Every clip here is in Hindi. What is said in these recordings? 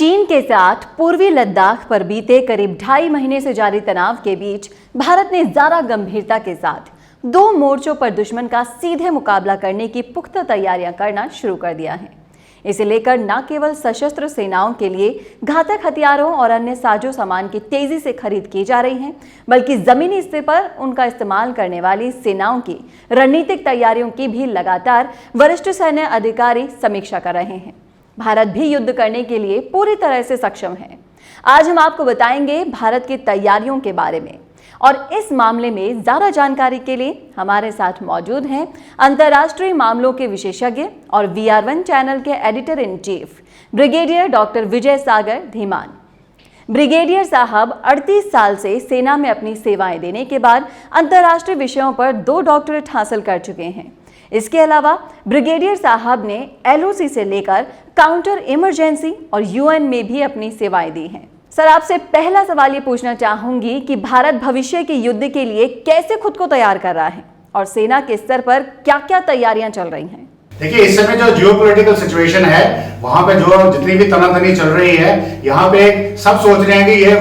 चीन के साथ पूर्वी लद्दाख पर बीते करीब 2.5 महीने से जारी तनाव के बीच भारत ने ज्यादा गंभीरता के साथ 2 मोर्चों पर दुश्मन का सीधे मुकाबला करने की पुख्ता तैयारियां करना शुरू कर दिया है। इसे लेकर न केवल सशस्त्र सेनाओं के लिए घातक हथियारों और अन्य साजो सामान की तेजी से खरीद की जा रही है, बल्कि जमीनी स्तर पर उनका इस्तेमाल करने वाली सेनाओं की रणनीतिक तैयारियों की भी लगातार वरिष्ठ सैन्य अधिकारी समीक्षा कर रहे हैं। भारत भी युद्ध करने के लिए पूरी तरह से सक्षम है। आज हम आपको बताएंगे भारत की तैयारियों के बारे में, और इस मामले में ज्यादा जानकारी के लिए हमारे साथ मौजूद हैं अंतर्राष्ट्रीय मामलों के विशेषज्ञ और VR1 चैनल के editor in chief brigadier doctor Vijay Sagar Dhiman. Brigadier साहब 38 साल से सेना में अपनी सेवाएं देने के बाद अंतर्राष्ट्रीय विषयों पर 2 डॉक्टरेट हासिल कर चुके हैं। इसके अलावा ब्रिगेडियर साहब ने LOC से लेकर काउंटर इमरजेंसी और UN में भी अपनी सेवाएं दी हैं। सर, आपसे पहला सवाल ये पूछना चाहूंगी कि भारत भविष्य के युद्ध के लिए कैसे खुद को तैयार कर रहा है और सेना के स्तर पर क्या-क्या तैयारियां चल रही हैं? देखिए, इस समय जो जियोपॉलिटिकल सिचुएशन है वहां पे जो जितनी भी तनातनी चल रही है, यहाँ पे सब सोच रहे हैं कि ये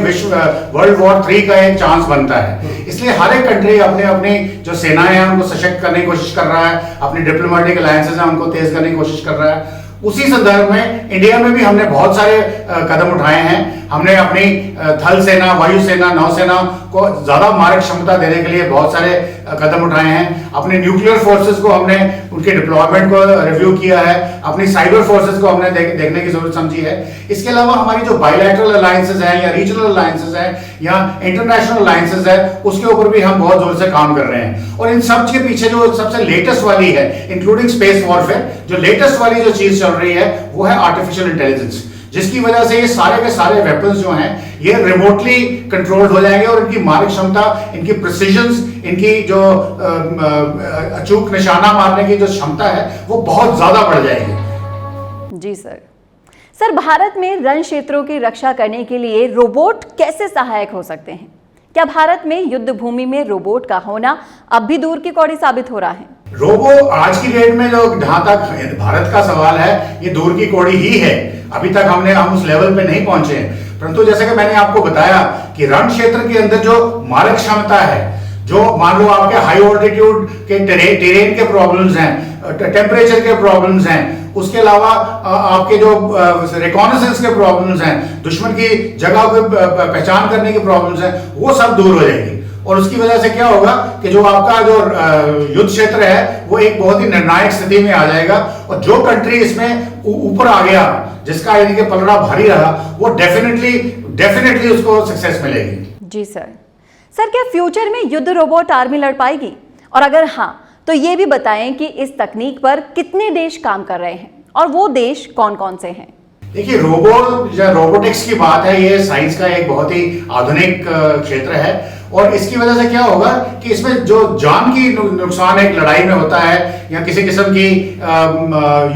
वर्ल्ड वॉर 3 का एक चांस बनता है। इसलिए हर एक कंट्री अपने अपनी जो सेनाएं हैं उनको सशक्त करने की कोशिश कर रहा है, अपनी डिप्लोमेटिक अलायंसेस हैं उनको तेज करने की कोशिश कर रहा है। उसी संदर्भ में इंडिया में भी हमने बहुत सारे कदम उठाए हैं। हमने अपनी थल सेना, वायुसेना, नौसेना को ज्यादा मारक क्षमता देने के लिए बहुत सारे कदम उठाए हैं। अपने न्यूक्लियर फोर्सेस को हमने उनके डिप्लॉयमेंट को रिव्यू किया है। अपनी साइबर फोर्सेस को हमने देखने की जरूरत समझी है। इसके अलावा हमारी जो बायलैटरल अलायंसेस हैं या रीजनल अलायंसेस हैं या इंटरनेशनल अलायंसेस है, उसके ऊपर भी हम बहुत जोर से काम कर रहे हैं। और इन सब के पीछे जो सबसे लेटेस्ट वाली है, इंक्लूडिंग स्पेस वॉरफेयर, जो लेटेस्ट वाली जो चीज चल रही है वो है आर्टिफिशियल इंटेलिजेंस, जिसकी वजह से ये सारे के सारे वेपन्स जो हैं ये रिमोटली कंट्रोल्ड हो जाएंगे और इनकी मारक क्षमता, इनकी प्रिसिजंस, इनकी जो अचूक निशाना मारने की जो क्षमता है वो बहुत ज्यादा बढ़ जाएगी। जी सर, भारत में रण क्षेत्रों की रक्षा करने के लिए रोबोट कैसे सहायक हो सकते हैं? क्या भारत में युद्ध भूमि में रोबोट का होना अब भी दूर की कौड़ी साबित हो रहा है? रोबो आज की डेट में जो जहां तक भारत का सवाल है, ये दूर की कौड़ी ही है। अभी तक हम उस लेवल पे नहीं पहुंचे हैं। परंतु जैसे कि मैंने आपको बताया कि रण क्षेत्र के अंदर जो मारक क्षमता है, जो मान लो आपके हाई ऑल्टीट्यूड के टेरेन के प्रॉब्लम्स हैं, टेम्परेचर के प्रॉब्लम्स हैं, उसके अलावा आपके जो रिकॉनेसेंस के प्रॉब्लम्स हैं, दुश्मन की जगह को पहचान करने की प्रॉब्लम्स हैं, वो सब दूर हो जाएगी। और उसकी वजह से क्या होगा कि जो आपका जो युद्ध क्षेत्र है वो एक बहुत ही निर्णायक स्थिति में आ जाएगा। और जो कंट्री इसमें ऊपर आ गया, जिसका यानी कि पलड़ा भारी रहा, वो डेफिनेटली उसको सक्सेस मिलेगी। जी सर, क्या फ्यूचर में युद्ध रोबोट आर्मी लड़ पाएगी? और अगर हाँ, तो ये भी बताएं कि इस तकनीक पर कितने देश काम कर रहे हैं और वो देश कौन कौन से हैं? देखिए, रोबोटिक्स की बात है, ये साइंस का एक बहुत ही आधुनिक क्षेत्र है। और इसकी वजह से क्या होगा कि इसमें जो जान की नुकसान एक लड़ाई में होता है या किसी किस्म की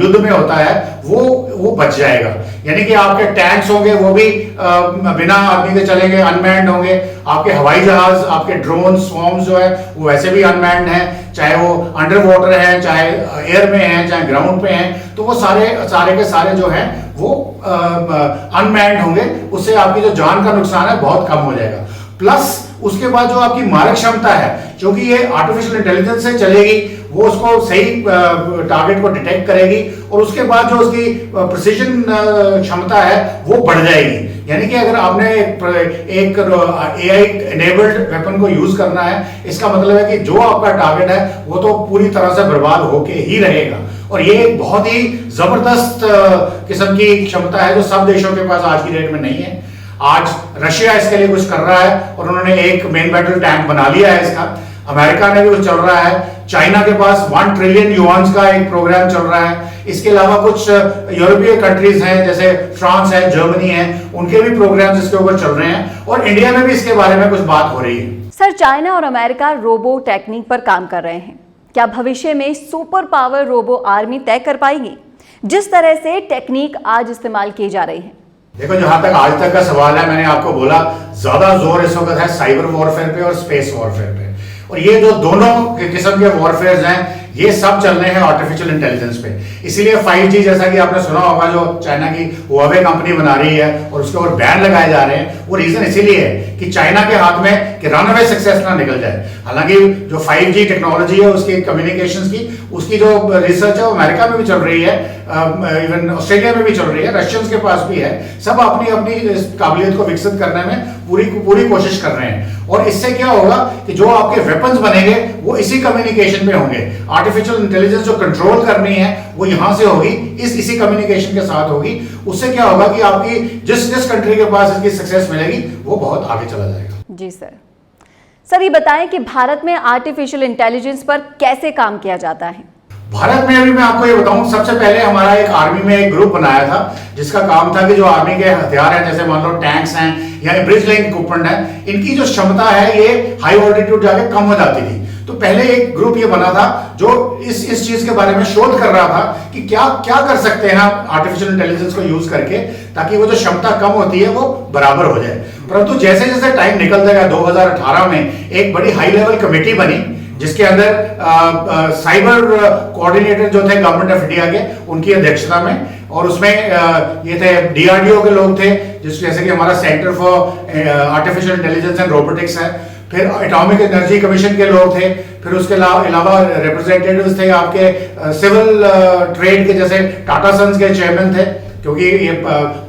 युद्ध में होता है, वो बच जाएगा। यानी कि आपके टैंक्स होंगे वो भी बिना आदमी के चलेंगे, अनमैन्ड होंगे। आपके हवाई जहाज, आपके ड्रोन स्वॉर्म्स जो है वो वैसे भी अनमैन्ड हैं, चाहे वो अंडर वाटर है, चाहे एयर में है, चाहे ग्राउंड पे हैं, तो वो सारे के सारे जो हैं वो अनमैन्ड होंगे। उससे आपकी जो जान का नुकसान है बहुत कम हो जाएगा। प्लस उसके बाद जो आपकी मारक क्षमता है, क्योंकि ये आर्टिफिशियल इंटेलिजेंस से चलेगी, वो उसको सही टारगेट को डिटेक्ट करेगी और उसके बाद जो उसकी प्रिसिजन क्षमता है वो बढ़ जाएगी। यानी कि अगर आपने एक AI एनेबल्ड वेपन को यूज करना है, इसका मतलब है कि जो आपका टारगेट है वो तो पूरी तरह से बर्बाद होके ही रहेगा। और ये एक बहुत ही जबरदस्त किस्म की क्षमता है जो सब देशों के पास आज की डेट में नहीं है। आज रशिया इसके लिए कुछ कर रहा है और उन्होंने एक मेन बैटल टैंक बना लिया है इसका। अमेरिका ने भी कुछ चल रहा है। चाइना के पास 1 ट्रिलियन युआन्स का एक प्रोग्राम चल रहा है। इसके अलावा कुछ यूरोपीय कंट्रीज हैं, जैसे फ्रांस है, जर्मनी है, उनके भी प्रोग्राम्स इसके ऊपर चल रहे हैं और इंडिया में भी इसके बारे में कुछ बात हो रही है। सर, चाइना और अमेरिका रोबो टेक्निक पर काम कर रहे हैं। क्या भविष्य में सुपर पावर रोबो आर्मी तय कर पाएगी, जिस तरह से टेक्निक आज इस्तेमाल की जा रही है? देखो, जहां तक आज तक का सवाल है, मैंने आपको बोला ज्यादा जोर इस वक्त है साइबर वॉरफेयर पे और स्पेस वॉरफेयर पे। और ये जो दोनों किस्म के वॉरफेयर हैं, ये सब चल रहे हैं आर्टिफिशियल इंटेलिजेंस पे। इसीलिए 5G जैसा कि आपने सुना होगा जो चाइना की हुआवे कंपनी बना रही है और उसके ऊपर बैन लगाए जा रहे हैं, वो रीजन इसीलिए है कि चाइना के हाथ में कि रनअवे सक्सेस ना निकल जाए। हालांकि जो 5G टेक्नोलॉजी है उसकी कम्युनिकेशंस की, उसकी जो रिसर्च है वो अमेरिका में भी चल रही है, इवन ऑस्ट्रेलिया में भी चल रही है, रशियंस के पास भी है। सब अपनी अपनी इस काबिलियत को विकसित करने में पूरी कोशिश कर रहे हैं। और इससे क्या होगा कि जो आपके वेपन्स बनेंगे वो इसी कम्युनिकेशन में होंगे। आर्टिफिशियल इंटेलिजेंस जो कंट्रोल करनी है वो यहां से होगी, इसी कम्युनिकेशन के साथ होगी। उससे क्या होगा कि आपकी जिस कंट्री के पास इसकी सक्सेस मिलेगी वो बहुत आगे चला जाएगा। जी सर, ये बताएं कि भारत में आर्टिफिशियल इंटेलिजेंस पर कैसे काम किया जाता है। भारत में अभी मैं आपको ये बताऊं, सबसे पहले हमारा एक आर्मी में एक ग्रुप बनाया था जिसका काम था कि जो आर्मी के हथियार हैं, जैसे मान लो टैंक्स हैं या ब्रिज लाइन इक्विपमेंट है, इनकी जो क्षमता है ये हाई ऑल्टीट्यूड जाके कम हो जाती थी। तो पहले एक ग्रुप ये बना था जो इस चीज के बारे में शोध कर रहा था कि क्या क्या कर सकते हैं हम आर्टिफिशियल इंटेलिजेंस को यूज करके, ताकि वो जो क्षमता कम होती है वो बराबर हो जाए। परंतु जैसे जैसे टाइम निकलता गया 2018 में एक बड़ी हाई लेवल कमेटी बनी जिसके अंदर साइबर कोऑर्डिनेटर जो थे गवर्नमेंट ऑफ इंडिया के, उनकी अध्यक्षता में, और उसमें ये थे DRDO के लोग थे, जैसे कि हमारा centre for artificial intelligence and robotics है, फिर एटॉमिक एनर्जी कमीशन के लोग थे, फिर उसके अलावा रिप्रेजेंटेटिव्स थे आपके सिविल ट्रेड के, जैसे टाटा सन्स के चेयरमैन थे, क्योंकि ये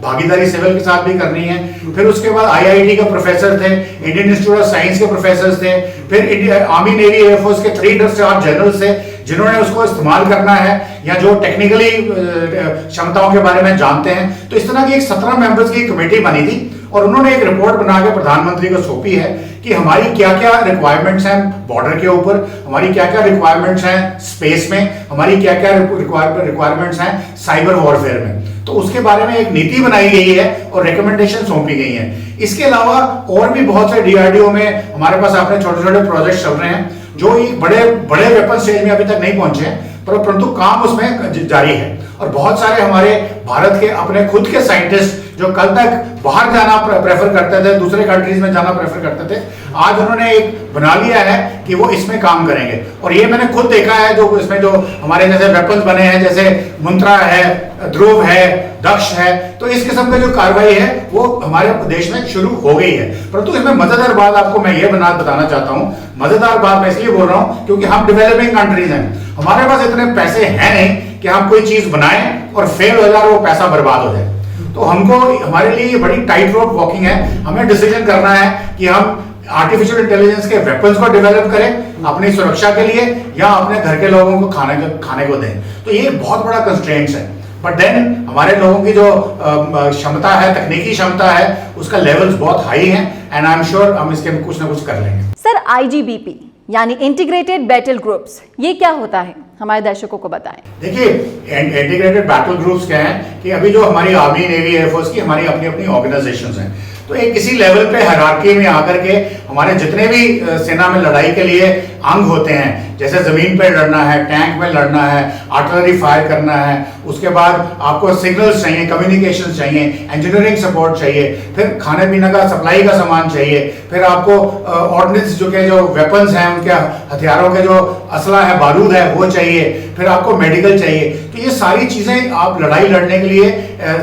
भागीदारी सिविल के साथ भी करनी है। फिर उसके बाद IIT के प्रोफेसर थे, इंडियन इंस्टीट्यूट ऑफ साइंस के प्रोफेसर थे, फिर आर्मी नेवी एयरफोर्स के 3 स्टार जनरल्स थे जिन्होंने उसको इस्तेमाल करना है या जो टेक्निकली क्षमताओं के बारे में जानते हैं। तो इस तरह की एक 17 मेंबर्स की कमेटी बनी थी और उन्होंने एक रिपोर्ट बना के प्रधानमंत्री को सौंपी है कि हमारी क्या क्या रिक्वायरमेंट्स हैं बॉर्डर के ऊपर, हमारी क्या क्या रिक्वायरमेंट्स हैं स्पेस में, हमारी क्या क्या रिक्वायरमेंट्स हैं साइबर वॉरफेयर में। तो उसके बारे में एक नीति बनाई गई है और रिकमेंडेशन सौंपी गई हैं। इसके अलावा और भी बहुत से DRDO में हमारे पास अपने छोटे छोटे प्रोजेक्ट चल रहे हैं जो एक बड़े वेपन स्टेज में अभी तक नहीं पहुंचे हैं, परंतु काम उसमें जारी है। और बहुत सारे हमारे भारत के अपने खुद के साइंटिस्ट जो कल तक बाहर जाना प्रेफर करते थे, दूसरे कंट्रीज में जाना प्रेफर करते थे, आज उन्होंने एक बना लिया है कि वो इसमें काम करेंगे। और ये मैंने खुद देखा है, जो इसमें जो हमारे जैसे वेपन्स बने हैं, जैसे मंत्रा है, ध्रुव है, दक्ष है, तो इस किस्म की जो कार्रवाई है वो हमारे देश में शुरू हो गई है। परंतु इसमें मजेदार बात आपको मैं ये बताना चाहता हूँ, मजेदार बात मैं इसलिए बोल रहा हूँ क्योंकि हम डेवलपिंग कंट्रीज हैं, हमारे पास इतने पैसे हैं नहीं कि हम कोई चीज बनाएं और फेल हो जाए और वो पैसा बर्बाद हो जाए। तो हमको, हमारे लिए ये बड़ी टाइट रोप वॉकिंग है। हमें डिसीजन करना है कि हम आर्टिफिशियल इंटेलिजेंस के वेपन्स को डेवलप करें अपनी सुरक्षा के लिए या अपने घर के लोगों को खाने को दें। तो ये बहुत बड़ा कंस्ट्रेंट्स है। बट देन हमारे लोगों की जो क्षमता है, तकनीकी क्षमता है, उसका लेवल्स बहुत हाई है एंड आई एम श्योर हम इसके कुछ ना कुछ कर लेंगे। सर, IGBP यानी इंटीग्रेटेड बैटल ग्रुप्स, ये क्या होता है, हमारे दर्शकों को बताएं। देखिए, इंटीग्रेटेड बैटल ग्रुप्स क्या है कि अभी जो हमारी आर्मी नेवी एयरफोर्स की हमारी अपनी अपनी ऑर्गेनाइजेशंस हैं, तो एक किसी लेवल पे हायरार्की में आकर के हमारे जितने भी सेना में लड़ाई के लिए अंग होते हैं, जैसे जमीन पे लड़ना है, टैंक में लड़ना है, आर्टिलरी फायर करना है, उसके बाद आपको सिग्नल्स चाहिए, कम्युनिकेशन चाहिए, इंजीनियरिंग सपोर्ट चाहिए, फिर खाने पीने का सप्लाई का सामान चाहिए, फिर आपको ऑर्डिनेंस जो वेपन्स हैं उनके हथियारों के जो असला है, बारूद है, वो चाहिए, फिर आपको मेडिकल चाहिए। तो ये सारी चीजें आप लड़ाई लड़ने के लिए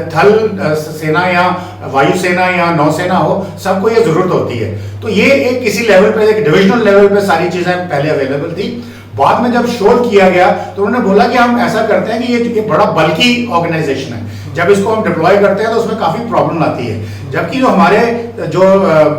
थल सेना या वायुसेना या नौसेना हो, सबको ये जरूरत होती है। तो ये एक किसी लेवल पे, एक डिविजनल लेवल पे सारी चीजें पहले अवेलेबल थी। बाद में जब शोध किया गया तो उन्होंने बोला कि हम ऐसा करते हैं कि ये बड़ा बल्कि ऑर्गेनाइजेशन है, जब इसको हम डिप्लॉय करते हैं तो उसमें काफी प्रॉब्लम आती है। जबकि जो हमारे जो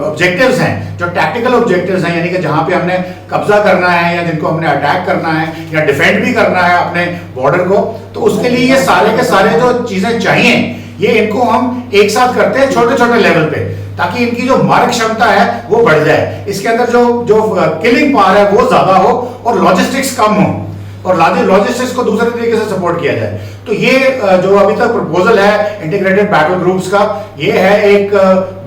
ऑब्जेक्टिव्स हैं, जो टैक्टिकल ऑब्जेक्टिव्स हैं, यानी कि जहां पे हमने कब्जा करना है या जिनको हमने अटैक करना है या डिफेंड भी करना है अपने बॉर्डर को, तो उसके लिए ये सारे के सारे जो चीजें चाहिए, ये इनको हम एक साथ करते हैं छोटे छोटे लेवल पे, ताकि इनकी जो मारक क्षमता है वो बढ़ जाए, इसके अंदर जो किलिंग पावर है वो ज्यादा हो और लॉजिस्टिक्स कम हो और लॉजिस्टिक्स को दूसरे तरीके से सपोर्ट किया जाए। तो ये जो अभी तक प्रपोजल है इंटीग्रेटेड बैटल ग्रुप्स का, ये है एक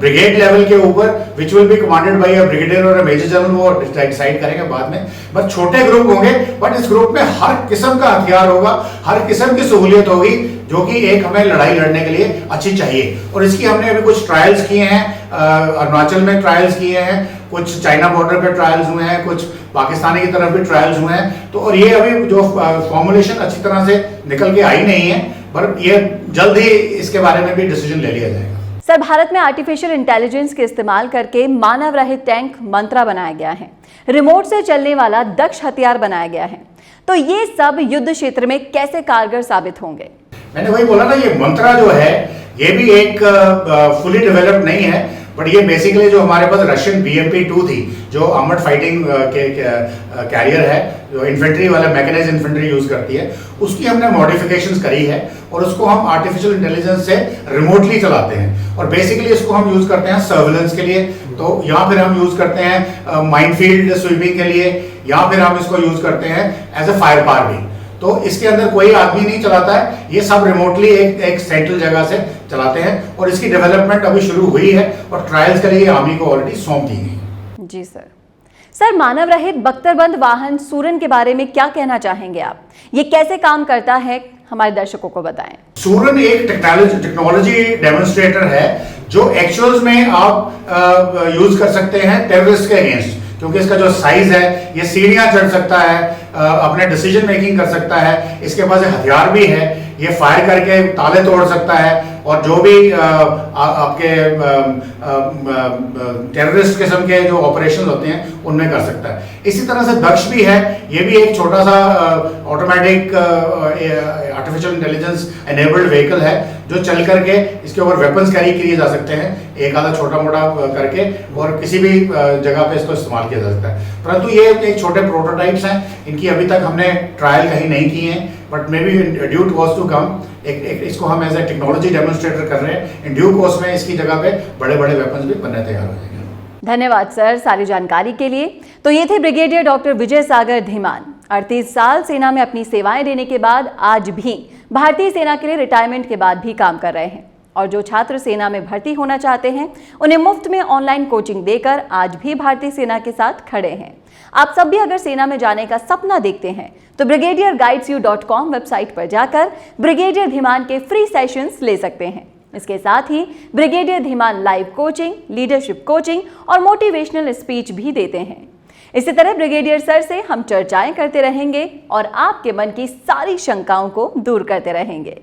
ब्रिगेड लेवल के ऊपर, which will be commanded by a brigadier और अ मेजर जनरल, वो डिसाइड करेंगे बाद में। बस छोटे ग्रुप होंगे, बट इस ग्रुप में हर किस्म का हथियार होगा, हर किस्म की सहूलियत होगी जो कि एक हमें लड़ाई लड़ने के लिए अच्छी चाहिए। और इसकी हमने अभी कुछ ट्रायल्स किए हैं, अरुणाचल में ट्रायल्स किए हैं, कुछ चाइना बॉर्डर पे ट्रायल्स हुए हैं, कुछ पाकिस्तानी की तरफ भी ट्रायल्स हुए हैं। तो और ये अभी जो फॉर्मुलेशन अच्छी तरह से निकल के आई नहीं है, पर ये जल्द ही इसके बारे में भी डिसीजन ले लिया जाएगा। सर, भारत में आर्टिफिशियल इंटेलिजेंस के इस्तेमाल करके मानव रहित टैंक मंत्रा बनाया गया है, रिमोट से चलने वाला दक्ष हथियार बनाया गया है। तो ये सब युद्ध क्षेत्र में कैसे कारगर साबित होंगे? मैंने वही बोला ना, ये मंत्रा जो है ये भी एक फुली डेवलप्ड नहीं है, बट ये बेसिकली जो हमारे पास रशियन BMP-2 थी, जो आर्मर्ड फाइटिंग कैरियर है, जो इन्फेंट्री वाला मैकेनाइज्ड इन्फेंट्री यूज करती है, उसकी हमने मॉडिफिकेशंस करी है और उसको हम आर्टिफिशियल इंटेलिजेंस से रिमोटली चलाते हैं। और बेसिकली इसको हम यूज करते हैं सर्विलेंस के लिए, तो या फिर हम यूज करते हैं माइनफील्ड स्वीपिंग के लिए, या फिर हम इसको यूज करते हैं एज ए फायर पार भी। तो इसके अंदर कोई आदमी नहीं चलाता है, ये सब रिमोटली एक सेंट्रल जगह से चलाते हैं। और इसकी डेवलपमेंट अभी शुरू हुई है और ट्रायल्स के लिए आर्मी को ऑलरेडी सौंप दी गई। जी सर। सर, मानव रहित बख्तरबंद वाहन सूरन के बारे में क्या कहना चाहेंगे आप? ये कैसे काम करता है, हमारे दर्शकों को बताएं। सूरन एक टेक्नोलॉजी डेमोन्स्ट्रेटर है जो एक्चुअल्स में आप यूज कर सकते हैं टेररिस्ट के अगेंस्ट, क्योंकि इसका जो साइज है, ये सीढ़ियां चढ़ सकता है, अपने डिसीजन मेकिंग कर सकता है, इसके पास हथियार भी है, ये फायर करके ताले तोड़ सकता है और जो भी आपके टेररिस्ट किस्म के जो ऑपरेशन होते हैं उनमें कर सकता है। इसी तरह से दक्ष भी है, ये भी एक छोटा सा automatic artificial intelligence enabled vehicle है जो चल करके इसके ऊपर वेपन्स कैरी किए जा सकते हैं, एक आधा छोटा मोटा करके, और किसी भी जगह पे इसको इस्तेमाल किया जा सकता है। परंतु ये एक छोटे प्रोटोटाइप्स हैं, इनकी अभी तक हमने ट्रायल कहीं नहीं की है, but may be due course to come इसको हम एज ए टेक्नोलॉजी डेमोन्स्ट्रेटर कर रहे हैं। इन ड्यू कोर्स में इसकी जगह पे बड़े बड़े वेपन्स भी बनने तैयार हो जाएंगे। धन्यवाद सर सारी जानकारी के लिए। तो ये थे ब्रिगेडियर डॉक्टर विजय सागर धीमान। 38 साल सेना में अपनी सेवाएं देने के बाद आज भी भारतीय सेना के लिए रिटायरमेंट के बाद भी काम कर रहे हैं। और जो छात्र सेना में भर्ती होना चाहते हैं उन्हें मुफ्त में ऑनलाइन कोचिंग देकर आज भी भारतीय सेना के साथ खड़े हैं। आप सब भी अगर सेना में जाने का सपना देखते हैं तो brigadierguidesyou.com वेबसाइट पर जाकर ब्रिगेडियर धीमान के फ्री सेशंस ले सकते हैं। इसके साथ ही brigadier Dhiman life coaching, leadership coaching और मोटिवेशनल स्पीच भी देते हैं। इसी तरह ब्रिगेडियर सर से हम चर्चाएं करते रहेंगे और आपके मन की सारी शंकाओं को दूर करते रहेंगे।